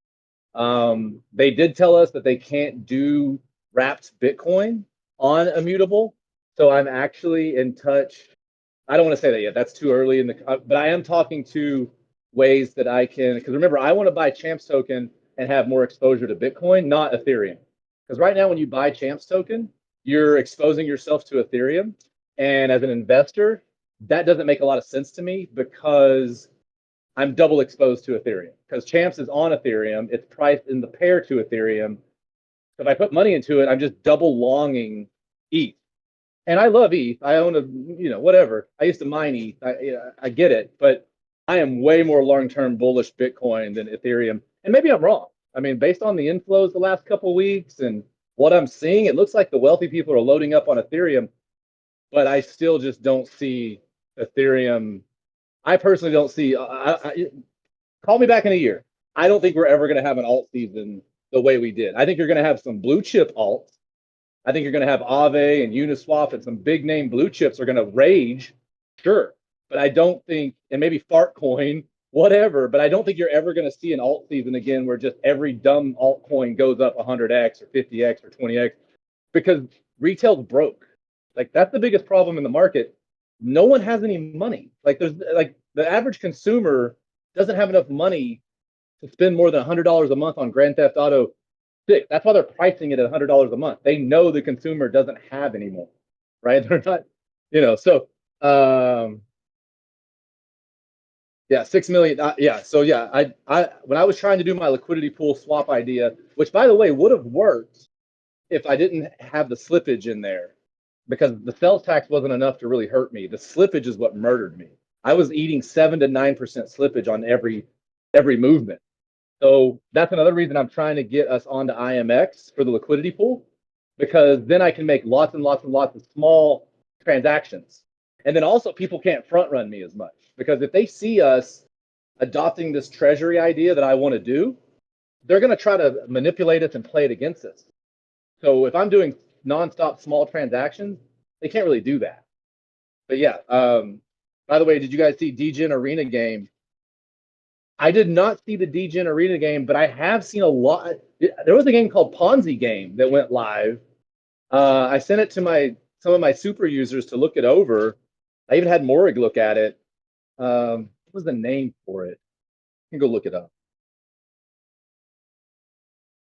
They did tell us that they can't do wrapped Bitcoin on Immutable, so I'm actually in touch. I don't want to say that yet. That's too early in the. But I am talking to ways that I can. Because remember, I want to buy Champs token and have more exposure to Bitcoin, not Ethereum. Because right now, when you buy Champs token, you're exposing yourself to Ethereum, and as an investor, that doesn't make a lot of sense to me because I'm double exposed to Ethereum. Because Champs is on Ethereum, it's priced in the pair to Ethereum. So if I put money into it, I'm just double longing ETH. And I love ETH. I own whatever. I used to mine ETH. I get it, but I am way more long-term bullish Bitcoin than Ethereum. And maybe I'm wrong. I mean, based on the inflows the last couple of weeks and what I'm seeing, it looks like the wealthy people are loading up on Ethereum, but I still just don't see Ethereum. I personally don't see. Call me back in a year. I don't think we're ever going to have an alt season the way we did. I think you're going to have some blue chip alts. I think you're going to have Aave and Uniswap and some big name blue chips are going to rage, sure. But I don't think, and maybe Fartcoin, whatever, but I don't think you're ever going to see an alt season again where just every dumb altcoin goes up 100x or 50x or 20x because retail's broke. Like that's the biggest problem in the market. No one has any money. Like the average consumer doesn't have enough money to spend more than $100 a month on Grand Theft Auto 6. That's why they're pricing it at $100 a month. They know the consumer doesn't have anymore, right? They're not, so yeah, 6 million. Yeah, so yeah, I when I was trying to do my liquidity pool swap idea, which by the way would have worked if I didn't have the slippage in there, because the sales tax wasn't enough to really hurt me. The slippage is what murdered me. I was eating 7 to 9% slippage on every movement. So that's another reason I'm trying to get us onto IMX for the liquidity pool, because then I can make lots and lots and lots of small transactions. And then also people can't front run me as much, because if they see us adopting this treasury idea that I want to do, they're going to try to manipulate us and play it against us. So if I'm doing nonstop small transactions, they can't really do that. But yeah, by the way, did you guys see DGen Arena game? I did not see the DGen Arena game, but I have seen a lot. There was a game called Ponzi Game that went live. I sent it to some of my super users to look it over. I even had Morig look at it. What was the name for it? You can go look it up.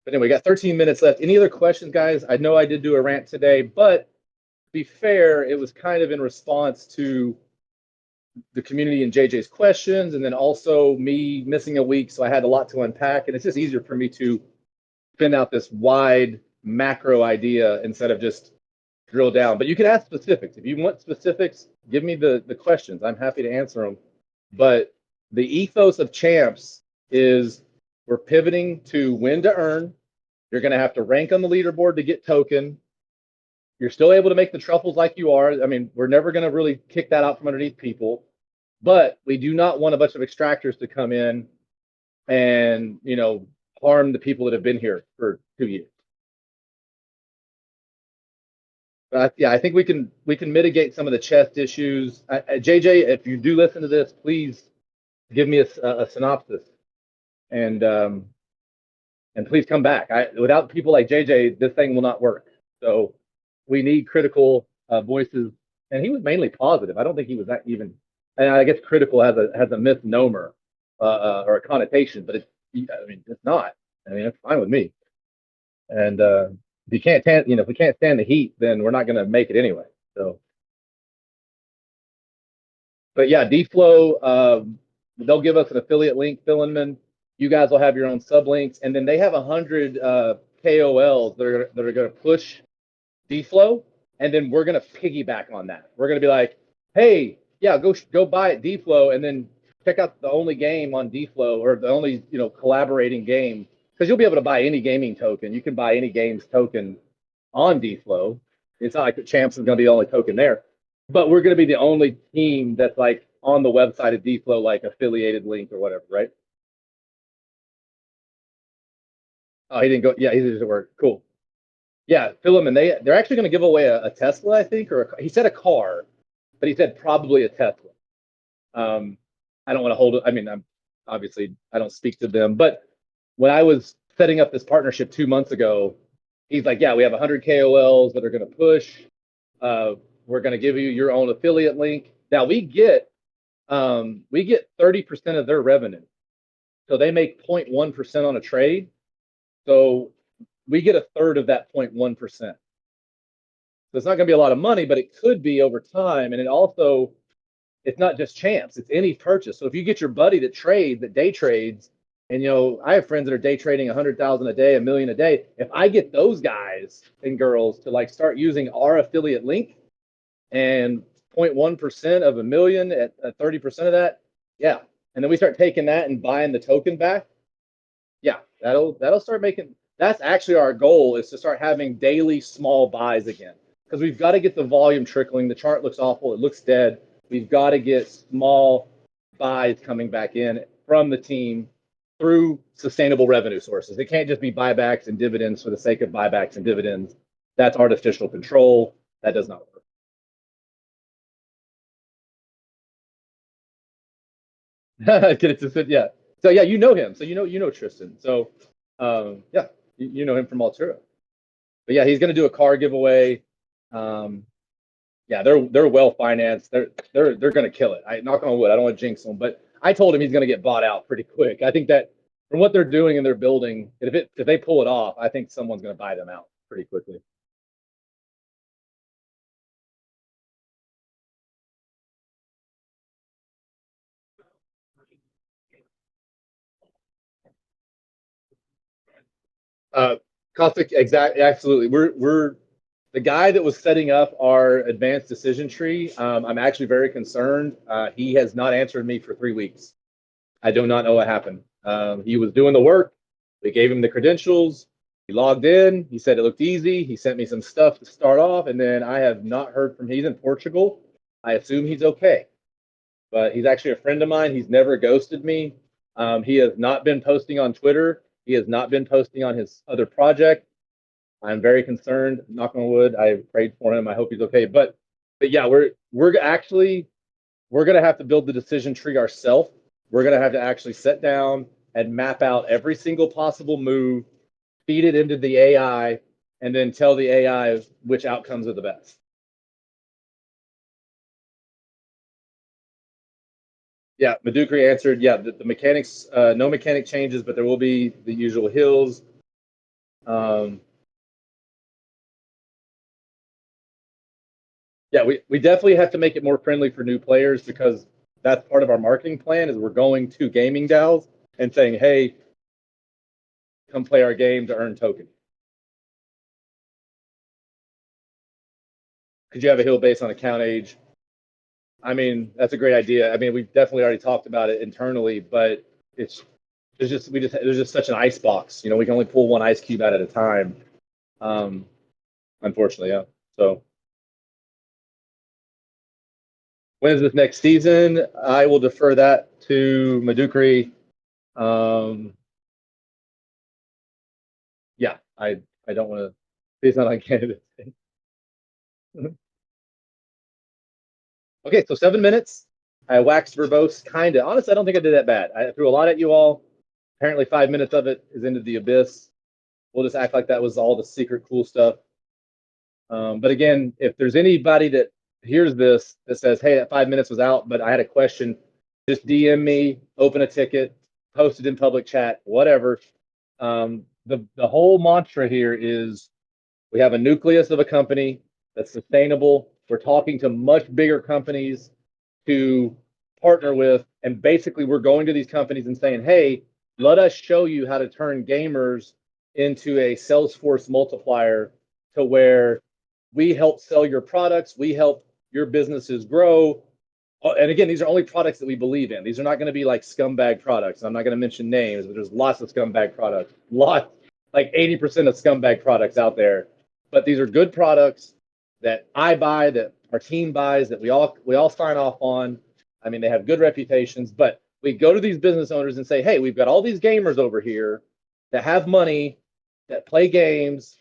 But anyway, we got 13 minutes left. Any other questions, guys? I know I did do a rant today, but to be fair, it was kind of in response to the community and JJ's questions, and then also me missing a week, so I had a lot to unpack, and it's just easier for me to spin out this wide macro idea instead of just drill down. But you can ask specifics. If you want specifics, give me the questions. I'm happy to answer them. But the ethos of Champs is we're pivoting to win to earn. You're going to have to rank on the leaderboard to get token. You're still able to make the truffles like you are. I mean, we're never going to really kick that out from underneath people. But we do not want a bunch of extractors to come in and, harm the people that have been here for 2 years. But yeah, I think we can mitigate some of the chest issues. JJ, if you do listen to this, please give me a synopsis, and please come back. Without people like JJ, this thing will not work. So we need critical voices, and he was mainly positive. I don't think he was that even. And I guess critical has a misnomer or a connotation, but it's not. I mean, it's fine with me. And if you can't stand, if we can't stand the heat, then we're not going to make it anyway. So, but yeah, DFlow, they'll give us an affiliate link, Fillinman. You guys will have your own sublinks, and then they have 100 KOLs that are going to push DFlow, and then we're going to piggyback on that. We're going to be like, hey, yeah, go buy it DFlow, and then check out the only game on DFlow, or the only collaborating game, because you'll be able to buy any gaming token. You can buy any game's token on DFlow. It's not like the Champs is going to be the only token there, but we're going to be the only team that's like on the website of DFlow, like affiliated link or whatever, right? Oh, he didn't go. Yeah, he didn't work. Cool. Yeah, Phil, and they're actually going to give away a Tesla, I think, or he said a car, but he said probably a Tesla. I don't want to hold it. I mean, I'm obviously I don't speak to them, but when I was setting up this partnership 2 months ago, he's like, "Yeah, we have 100 KOLs that are going to push. We're going to give you your own affiliate link." Now we get 30% of their revenue, so they make 0.1% on a trade. So we get a third of that 0.1%. So it's not going to be a lot of money, but it could be over time, and it also it's not just champs, it's any purchase. So if you get your buddy that day trades, and I have friends that are day trading 100,000 a day, 1 million a day. If I get those guys and girls to like start using our affiliate link, and 0.1% of 1 million at 30% of that, yeah. And then we start taking that and buying the token back. Yeah, that'll start making. That's actually our goal, is to start having daily small buys again, because we've got to get the volume trickling. The chart looks awful. It looks dead. We've got to get small buys coming back in from the team through sustainable revenue sources. It can't just be buybacks and dividends for the sake of buybacks and dividends. That's artificial control. That does not work. Yeah. So yeah, you know him. So you know Tristan. So yeah, you know him from Altura. But yeah, he's going to do a car giveaway. Um, yeah, they're well financed. They're going to kill it. I knock on wood. I don't want to jinx them, but I told him he's going to get bought out pretty quick. I think that from what they're doing and they're building, if they pull it off, I think someone's going to buy them out pretty quickly. Uh, Caustic, exactly, absolutely. We're the guy that was setting up our advanced decision tree. I'm actually very concerned. He has not answered me for 3 weeks. I do not know what happened. He was doing the work. We gave him the credentials. He logged in. He said it looked easy. He sent me some stuff to start off, and then I have not heard from him. He's in Portugal. I assume he's okay, but he's actually a friend of mine. He's never ghosted me. He has not been posting on Twitter. He has not been posting on his other project. I'm very concerned. Knock on wood. I prayed for him. I hope he's okay. But yeah, we're gonna have to build the decision tree ourselves. We're gonna have to actually sit down and map out every single possible move, feed it into the AI, and then tell the AI which outcomes are the best. Yeah, Madukri answered. Yeah, the mechanics, no mechanic changes, but there will be the usual hills. Um, yeah, we definitely have to make it more friendly for new players, because that's part of our marketing plan. Is we're going to gaming DAOs and saying, "Hey, come play our game to earn tokens." Could you have a hill based on account age? I mean, that's a great idea. I mean, we've definitely already talked about it internally, but it's there's just such an ice box. We can only pull one ice cube out at a time. Um, Unfortunately, yeah. So when is this next season? I will defer that to Madukri. Um, yeah, I don't want to. He's not on candidate. Okay, so 7 minutes. I waxed verbose, kind of. Honestly, I don't think I did that bad. I threw a lot at you all. Apparently, 5 minutes of it is into the abyss. We'll just act like that was all the secret cool stuff. But again, if there's anybody that hears this that says, "Hey, that 5 minutes was out, but I had a question," just DM me, open a ticket, post it in public chat, whatever. The whole mantra here is we have a nucleus of a company that's sustainable. We're talking to much bigger companies to partner with, and basically we're going to these companies and saying, "Hey, let us show you how to turn gamers into a Salesforce multiplier, to where we help sell your products, we help your businesses grow, Oh, and again, these are only products that we believe in. These are not going to be like scumbag products. I'm not going to mention names, but there's lots of scumbag products. Lots, like 80% of scumbag products out there. But these are good products that I buy, that our team buys, that we all sign off on. I mean, they have good reputations, but we go to these business owners and say, "Hey, we've got all these gamers over here that have money, that play games,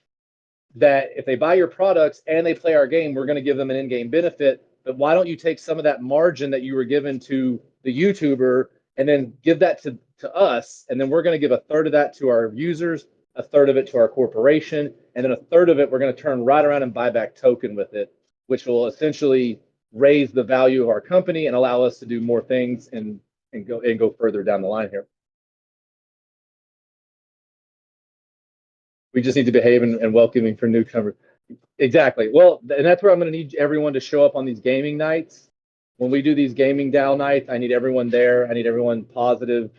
that if they buy your products and they play our game, we're going to give them an in-game benefit. But why don't you take some of that margin that you were given to the YouTuber and then give that to us? And then we're going to give a third of that to our users, a third of it to our corporation, and then a third of it we're going to turn right around and buy back token with it, which will essentially raise the value of our company and allow us to do more things and go further down the line here." We just need to behave and welcoming for newcomers. Exactly. Well, and that's where I'm going to need everyone to show up on these gaming nights. When we do these gaming DAO nights, I need everyone there. I need everyone positive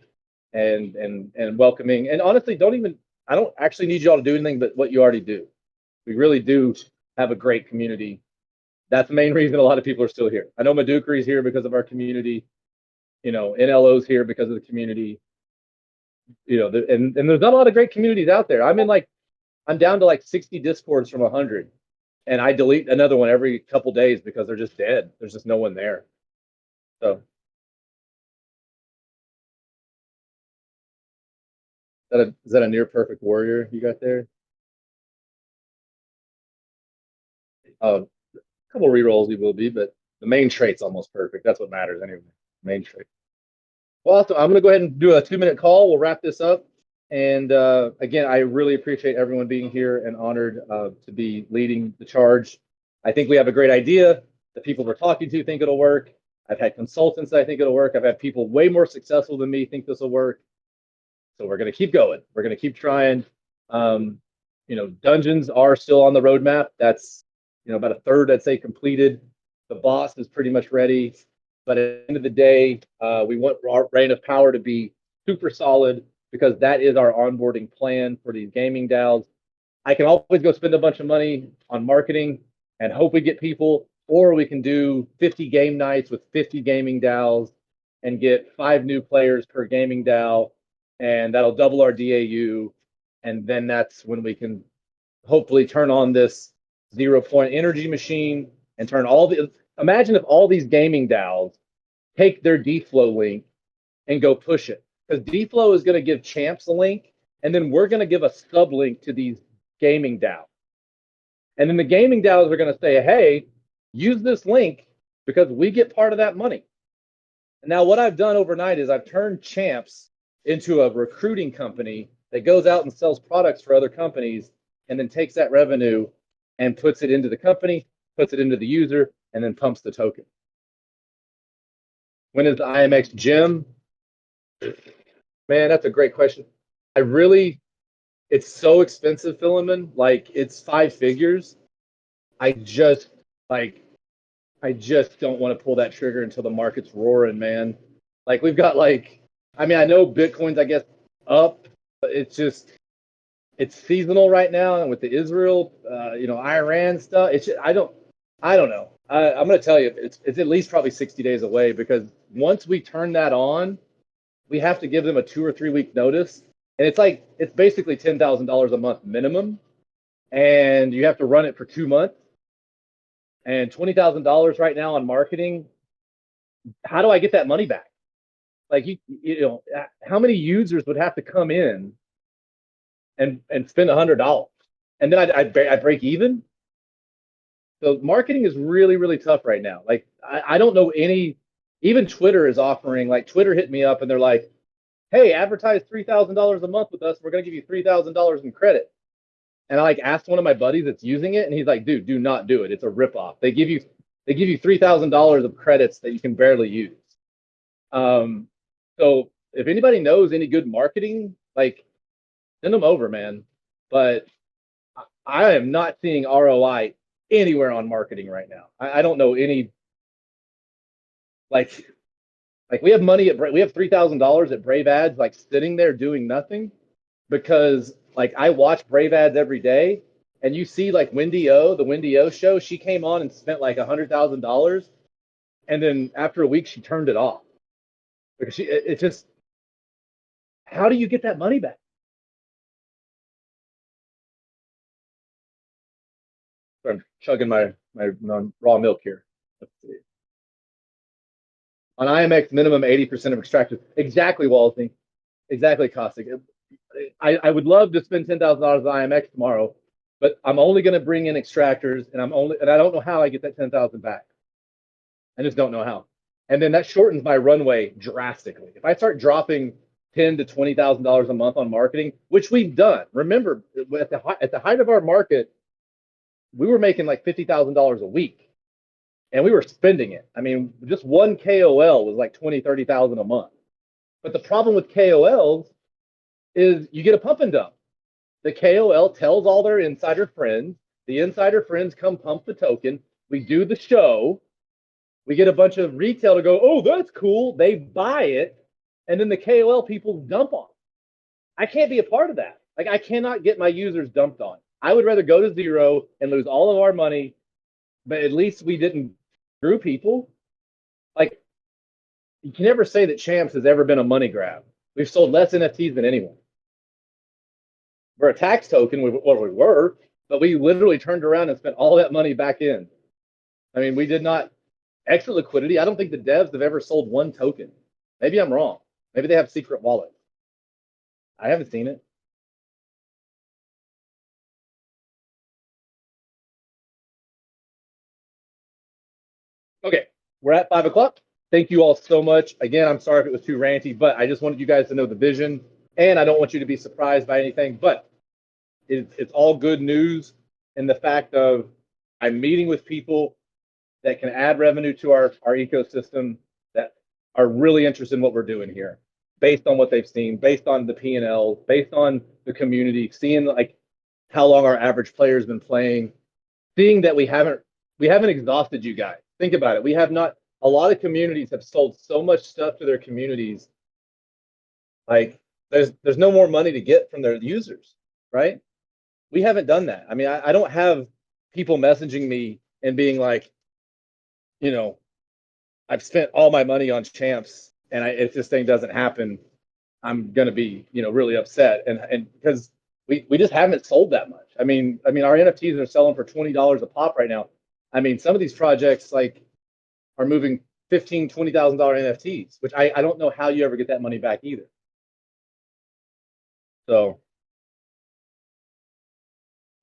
and welcoming. And honestly, I don't actually need you all to do anything but what you already do. We really do have a great community. That's the main reason a lot of people are still here. I know Madukri's here because of our community. NLO's here because of the community. And there's not a lot of great communities out there. I'm down to like 60 discords from 100, and I delete another one every couple days because they're just dead. There's just no one there. So is that a near perfect warrior you got there? A couple rerolls you will be, but the main trait's almost perfect. That's what matters anyway. Main trait. Well, so I'm going to go ahead and do a 2-minute call. We'll wrap this up. And again, I really appreciate everyone being here and honored to be leading the charge. I think we have a great idea. The people we're talking to think it'll work. I've had consultants that I think it'll work. I've had people way more successful than me think this will work. So we're going to keep going. We're going to keep trying. Dungeons are still on the roadmap. That's about a third, I'd say, completed. The boss is pretty much ready. But at the end of the day, we want our reign of power to be super solid, because that is our onboarding plan for these gaming DAOs. I can always go spend a bunch of money on marketing and hope we get people, or we can do 50 game nights with 50 gaming DAOs and get 5 new players per gaming DAO, and that'll double our DAU. And then that's when we can hopefully turn on this 0 point energy machine and imagine if all these gaming DAOs take their DFlow link and go push it. Because DFlow is going to give champs a link, and then we're going to give a sub link to these gaming DAOs. And then the gaming DAOs are going to say, "Hey, use this link because we get part of that money." And now what I've done overnight is I've turned champs into a recruiting company that goes out and sells products for other companies and then takes that revenue and puts it into the company, puts it into the user, and then pumps the token. When is the IMX gym? Man, that's a great question. It's so expensive, Philemon. Like, it's 5 figures. I just don't want to pull that trigger until the market's roaring, man. Like, we've got I know Bitcoin's, I guess, up, but it's seasonal right now, and with the Israel, Iran stuff, I don't know. I'm going to tell you, it's at least probably 60 days away, because once we turn that on, we have to give them a 2 or 3 week notice. And it's basically $10,000 a month minimum. And you have to run it for 2 months. And $20,000 right now on marketing. How do I get that money back? Like, how many users would have to come in and spend $100? And then I break even? So marketing is really, really tough right now. Like, I don't know even Twitter is offering, Twitter hit me up and they're like, "Hey, advertise $3,000 a month with us. We're going to give you $3,000 in credit." And I asked one of my buddies that's using it, and he's like, "Dude, do not do it. It's a ripoff. They give you $3,000 of credits that you can barely use." So if anybody knows any good marketing, send them over, man. But I am not seeing ROI anywhere on marketing right now. I don't know any. We have money we have $3,000 at Brave Ads, sitting there doing nothing, because I watch Brave Ads every day, and you see Wendy O, the Wendy O show, she came on and spent $100,000, And then after a week, she turned it off because it just, how do you get that money back? So I'm chugging my raw milk here. Let's see. On IMX, minimum 80% of extracted. Exactly, Walsey. Exactly, Cossack. I would love to spend $10,000 on IMX tomorrow, but I'm only going to bring in extractors, and I don't know how I get that 10,000 back. I just don't know how. And then that shortens my runway drastically. If I start dropping ten to $20,000 a month on marketing, which we've done. Remember, at the height of our market, we were making like $50,000 a week, and we were spending it. I mean, just one KOL was like 20, 30,000 a month. But the problem with KOLs is you get a pump and dump. The KOL tells all their insider friends. The insider friends come pump the token. We do the show. We get a bunch of retail to go, oh, that's cool. They buy it. And then the KOL people dump on. I can't be a part of that. Like, I cannot get my users dumped on. I would rather go to zero and lose all of our money, but at least we didn't screw people. Like, you can never say that Champs has ever been a money grab. We've sold less NFTs than anyone. We're a tax token, we were, but we literally turned around and spent all that money back in. I mean, we did not extra liquidity. I don't think the devs have ever sold one token. Maybe I'm wrong. Maybe they have secret wallets. I haven't seen it. Okay, we're at 5 o'clock. Thank you all so much. Again, I'm sorry if it was too ranty, but I just wanted you guys to know the vision, and I don't want you to be surprised by anything, but it's all good news in the fact of I'm meeting with people that can add revenue to our ecosystem that are really interested in what we're doing here based on what they've seen, based on the P&L, based on the community, seeing like how long our average player has been playing, seeing that we haven't exhausted you guys. Think about it. We have not. A lot of communities have sold so much stuff to their communities. Like there's no more money to get from their users, right? We haven't done that. I mean, I don't have people messaging me and being like, you know, I've spent all my money on Champs, and if this thing doesn't happen, I'm gonna be, really upset. And because we just haven't sold that much. I mean, our NFTs are selling for $20 a pop right now. I mean, some of these projects like are moving $15,000, $20,000 NFTs, which I don't know how you ever get that money back either. So,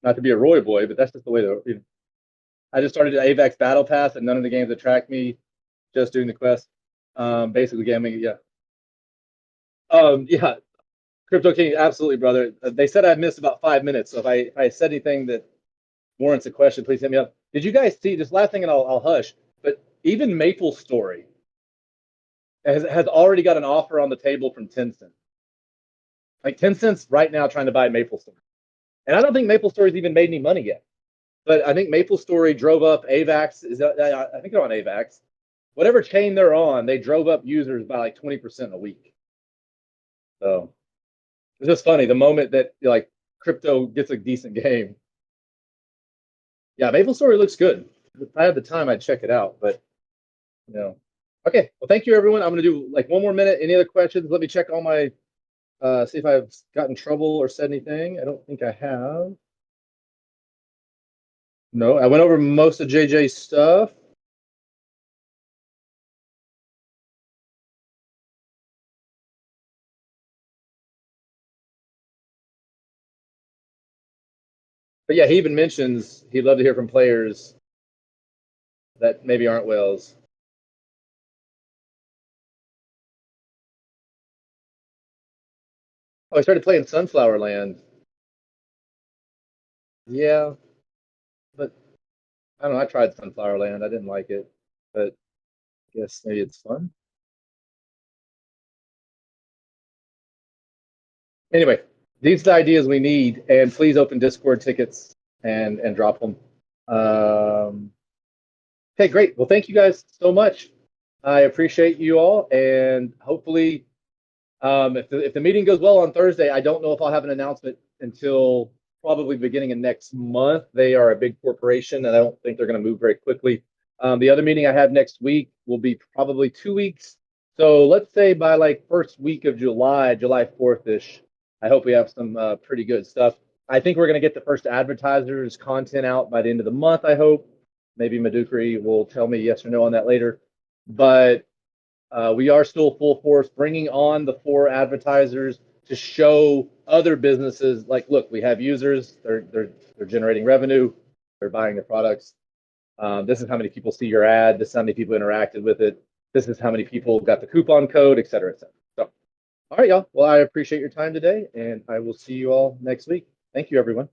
not to be a Roy boy, but that's just the way I just started the AVAX Battle Pass, and none of the games attract me. Just doing the quest, basically gaming. Yeah, yeah. Crypto King, absolutely, brother. They said I missed about 5 minutes, so if I said anything that warrants a question, please hit me up. Did you guys see this last thing, and I'll hush? But even Maple Story has already got an offer on the table from Tencent. Like Tencent's right now trying to buy Maple Story, and I don't think Maple Story's even made any money yet. But I think Maple Story drove up AVAX. I think they're on AVAX. Whatever chain they're on, they drove up users by like 20% a week. So it's just funny the moment that like crypto gets a decent game. Yeah, Maple Story looks good. If I had the time, I'd check it out. But okay. Well, thank you, everyone. I'm gonna do like one more minute. Any other questions? Let me check all my see if I've gotten in trouble or said anything. I don't think I have. No, I went over most of JJ's stuff. But yeah, he even mentions he'd love to hear from players that maybe aren't whales. Oh, I started playing Sunflower Land. Yeah, but I don't know. I tried Sunflower Land. I didn't like it, but I guess maybe it's fun. Anyway, these are the ideas we need, and please open Discord tickets and drop them. Okay, great. Well, thank you guys so much. I appreciate you all, and hopefully, if the meeting goes well on Thursday, I don't know if I'll have an announcement until probably beginning of next month. They are a big corporation, and I don't think they're going to move very quickly. The other meeting I have next week will be probably 2 weeks. So let's say by like first week of July, July 4th-ish, I hope we have some pretty good stuff. I think we're going to get the first advertisers content out by the end of the month, I hope. Maybe Madukri will tell me yes or no on that later. But we are still full force bringing on the 4 advertisers to show other businesses like, look, we have users, they're generating revenue, they're buying the products. This is how many people see your ad. This is how many people interacted with it. This is how many people got the coupon code, et cetera, et cetera. So, all right, y'all. Well, I appreciate your time today, and I will see you all next week. Thank you, everyone.